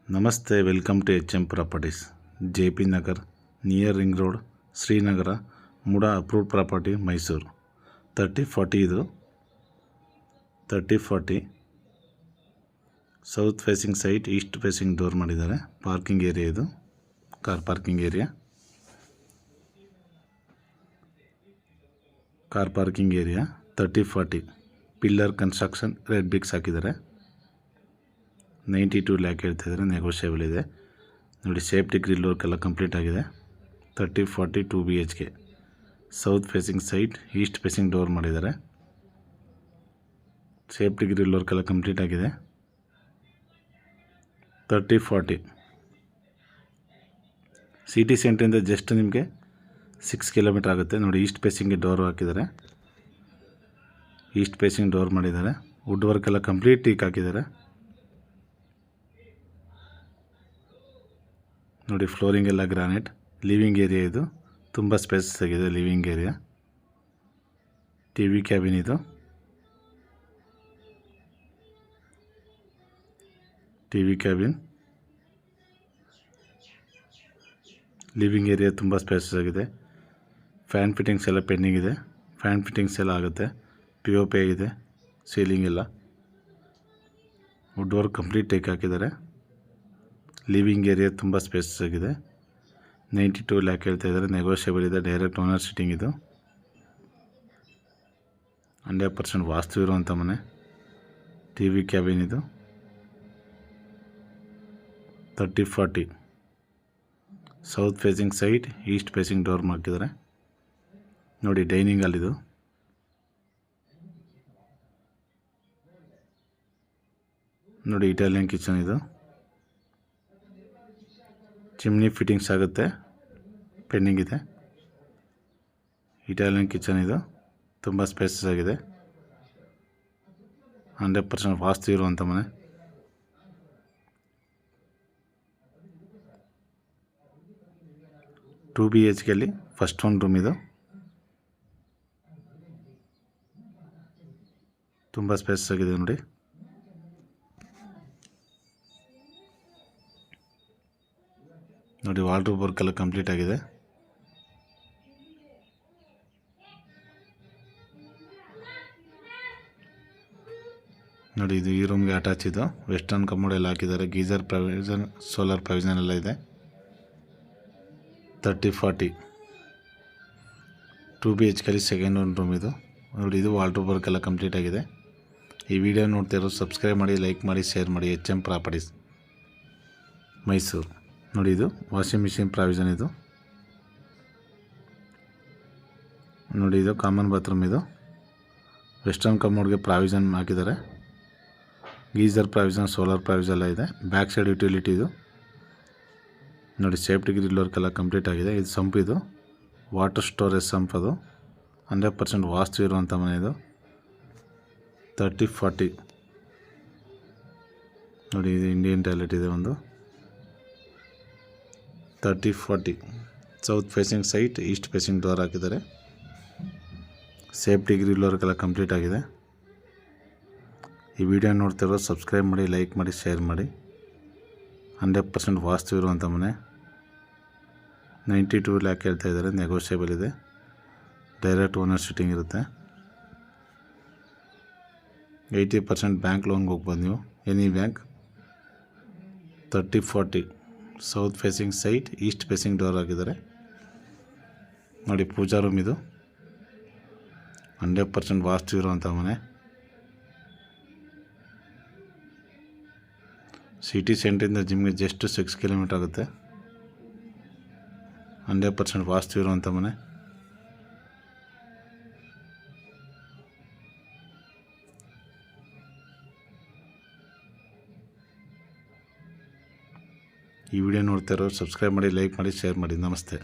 ನಮಸ್ತೆ, welcome to HM properties, JP Nagar, near ring road, Srinagara, MUDA approved property, Mysuru. 3040 ಇದು 3040 south facing site, east facing door ಮಾಡಿದ್ದಾರೆ. Parking area ಇದು, car parking area. Car parking area 3040 pillar construction, red bricks ಹಾಕಿದ್ದಾರೆ. 92 ಲ್ಯಾಕ್ ಹೇಳ್ತಿದ್ದಾರೆ, negotiable ಇದೆ. ನೋಡಿ, safety grill work ಎಲ್ಲ complete ಆಗಿದೆ. 3040 2 BHK south facing site, east facing door ಮಾಡಿದ್ದಾರೆ. ಸೇಫ್ಟಿ ಗ್ರಿಲ್ ವರ್ಕ್ ಎಲ್ಲ ಕಂಪ್ಲೀಟ್ ಆಗಿದೆ. 3040 ಸಿಟಿ ಸೆಂಟ್ರಿಂದ ಜಸ್ಟ್ ನಿಮಗೆ 6 ಕಿಲೋಮೀಟರ್ ಆಗುತ್ತೆ. ನೋಡಿ, ಈಸ್ಟ್ ಫೇಸಿಂಗ್ಗೆ ಡೋರ್ ಹಾಕಿದ್ದಾರೆ. ಈಸ್ಟ್ ಫೇಸಿಂಗ್ ಡೋರ್ ಮಾಡಿದ್ದಾರೆ. ವುಡ್ ವರ್ಕ್ ಎಲ್ಲ ಕಂಪ್ಲೀಟ್ ಟೀಕ್ ಹಾಕಿದ್ದಾರೆ. ನೋಡಿ, ಫ್ಲೋರಿಂಗ್ ಎಲ್ಲ ಗ್ರಾನೈಟ್. ಲಿವಿಂಗ್ ಏರಿಯಾ ಇದು, ತುಂಬ ಸ್ಪೇಸಸ್ ಆಗಿದೆ. ಲಿವಿಂಗ್ ಏರಿಯಾ, TV ಕ್ಯಾಬಿನ್ ಇದು. TV ಕ್ಯಾಬಿನ್, ಲಿವಿಂಗ್ ಏರಿಯಾ ತುಂಬ ಸ್ಪೇಸಸ್ ಆಗಿದೆ. ಫ್ಯಾನ್ ಫಿಟ್ಟಿಂಗ್ಸ್ ಎಲ್ಲ ಪೆಂಡಿಂಗ್ ಇದೆ. ಫ್ಯಾನ್ ಫಿಟ್ಟಿಂಗ್ಸ್ ಎಲ್ಲ ಆಗುತ್ತೆ. POP ಆಗಿದೆ. ಸೀಲಿಂಗ್ ಎಲ್ಲ ವುಡ್ ವರ್ಕ್ ಕಂಪ್ಲೀಟ್ ಟೇಕ್ ಹಾಕಿದ್ದಾರೆ. ಲಿವಿಂಗ್ ಏರಿಯಾ ತುಂಬ ಸ್ಪೇಸಸ್ ಆಗಿದೆ. 92 ಲ್ಯಾಕ್ ಹೇಳ್ತಾ ಇದ್ದಾರೆ, ನೆಗೋಷಿಯಬಲ್ ಇದೆ. ಡೈರೆಕ್ಟ್ ಓನರ್ ಸಿಟ್ಟಿಂಗ್ ಇದು. 100% ವಾಸ್ತು ಇರುವಂಥ ಮನೆ. TV ಕ್ಯಾಬಿನ್ ಇದು. 3040 south facing site, east facing door ಹಾಕಿದ್ದಾರೆ. ನೋಡಿ, ಡೈನಿಂಗ್ ಹಾಲ್ ಇದು. ನೋಡಿ, ಇಟಾಲಿಯನ್ ಕಿಚನ್ ಇದು. ಚಿಮ್ನಿ ಫಿಟ್ಟಿಂಗ್ಸ್ ಆಗುತ್ತೆ, ಪೆಂಡಿಂಗ್ ಇದೆ. ಇಟಾಲಿಯನ್ ಕಿಚನ್ ಇದು, ತುಂಬ ಸ್ಪೇಸಸ್ ಆಗಿದೆ. 100% ವಾಸ್ತು ಇರುವಂಥ ಮನೆ. Two BHK first one room ಇದು. ತುಂಬ ಸ್ಪೇಸಸ್ ಆಗಿದೆ. ನೋಡಿ, ನೋಡಿ ವಾಲ್ಡ್ರೋಬ್ ವರ್ಕ್ ಎಲ್ಲ ಕಂಪ್ಲೀಟ್ ಆಗಿದೆ. ನೋಡಿ, ಇದು ಈ ರೂಮ್ಗೆ ಅಟ್ಯಾಚ್ ಇದು. ವೆಸ್ಟರ್ನ್ ಕಮೋಡ್ ಎಲ್ಲ ಹಾಕಿದ್ದಾರೆ. ಗೀಸರ್ ಪ್ರೊವಿಷನ್, ಸೋಲಾರ್ ಪ್ರೊವಿಷನ್ ಎಲ್ಲ ಇದೆ. 3040 2 BHK ಸೆಕೆಂಡ್ ಒನ್ ರೂಮ್ ಇದು. ನೋಡಿ, ಇದು ವಾಲ್ಡ್ರೋಬ್ ವರ್ಕ್ ಎಲ್ಲ ಕಂಪ್ಲೀಟ್ ಆಗಿದೆ. ಈ ವಿಡಿಯೋ ನೋಡ್ತಿರೋ ಸಬ್ಸ್ಕ್ರೈಬ್ ಮಾಡಿ, ಲೈಕ್ ಮಾಡಿ, ಶೇರ್ ಮಾಡಿ. HM properties, Mysuru. ನೋಡಿ, ಇದು ವಾಷಿಂಗ್ ಮಿಷಿನ್ ಪ್ರಾವಿಷನ್ ಇದು. ನೋಡಿ, ಇದು ಕಾಮನ್ ಬಾತ್ರೂಮ್ ಇದು. ವೆಸ್ಟರ್ನ್ ಕಮೋಡ್ಗೆ ಪ್ರಾವಿಷನ್ ಹಾಕಿದ್ದಾರೆ. ಗೀಸರ್ ಪ್ರಾವಿಷನ್, ಸೋಲಾರ್ ಪ್ರಾವಿಷನ್ ಎಲ್ಲ ಇದೆ. ಬ್ಯಾಕ್ ಸೈಡ್ ಯುಟಿಲಿಟಿ ಇದು. ನೋಡಿ, ಸೇಫ್ಟಿ ಗ್ರಿಲ್ ವರ್ಕ್ ಎಲ್ಲ ಕಂಪ್ಲೀಟ್ ಆಗಿದೆ. ಇದು ಸಂಪ್ ಇದು, ವಾಟರ್ ಸ್ಟೋರೇಜ್ ಸಂಪ್ ಅದು. 100% ವಾಸ್ತು ಇರುವಂಥ ಮನೆ ಇದು. 3040 ನೋಡಿ, ಇದು ಇಂಡಿಯನ್ ಟಾಯ್ಲೆಟ್ ಇದೆ ಒಂದು. 3040 south facing site, east facing door ಹಾಕಿದ್ದಾರೆ. ಸೇಫ್ಟಿ ಗ್ರಿಲ್ ವರ್ಕ್ ಎಲ್ಲ ಕಂಪ್ಲೀಟ್ ಆಗಿದೆ. ಈ ವಿಡಿಯೋ ನೋಡ್ತಿರೋ ಸಬ್ಸ್ಕ್ರೈಬ್ ಮಾಡಿ, ಲೈಕ್ ಮಾಡಿ, ಶೇರ್ ಮಾಡಿ. 100% ವಾಸ್ತು ಇರುವಂಥ ಮನೆ. 92 ಲ್ಯಾಕ್ ಹೇಳ್ತಾ ಇದ್ದಾರೆ, ನೆಗೋಷಿಯಬಲ್ ಇದೆ. ಡೈರೆಕ್ಟ್ ಓನರ್ ಸಿಟ್ಟಿಂಗ್ ಇರುತ್ತೆ. 80% ಬ್ಯಾಂಕ್ ಲೋನ್ಗೆ ಹೋಗ್ಬೋದು ನೀವು, any bank. 3040 south facing site, east facing door ಹಾಕಿದ್ದಾರೆ. ನೋಡಿ, ಪೂಜಾ ರೂಮ್ ಇದು. 100% ವಾಸ್ತು ಇರುವಂಥ ಮನೆ. ಸಿಟಿ ಸೆಂಟ್ರಿಂದ ಜಿಮ್ಗೆ ಜಸ್ಟ್ 6 ಕಿಲೋಮೀಟರ್ ಆಗುತ್ತೆ. 100% ವಾಸ್ತು ಇರುವಂಥ ಮನೆ. ಈ ವಿಡಿಯೋ ನೋಡ್ತಾ ಇರೋರು ಸಬ್ಸ್ಕ್ರೈಬ್ ಮಾಡಿ, ಲೈಕ್ ಮಾಡಿ, ಶೇರ್ ಮಾಡಿ. ನಮಸ್ತೆ.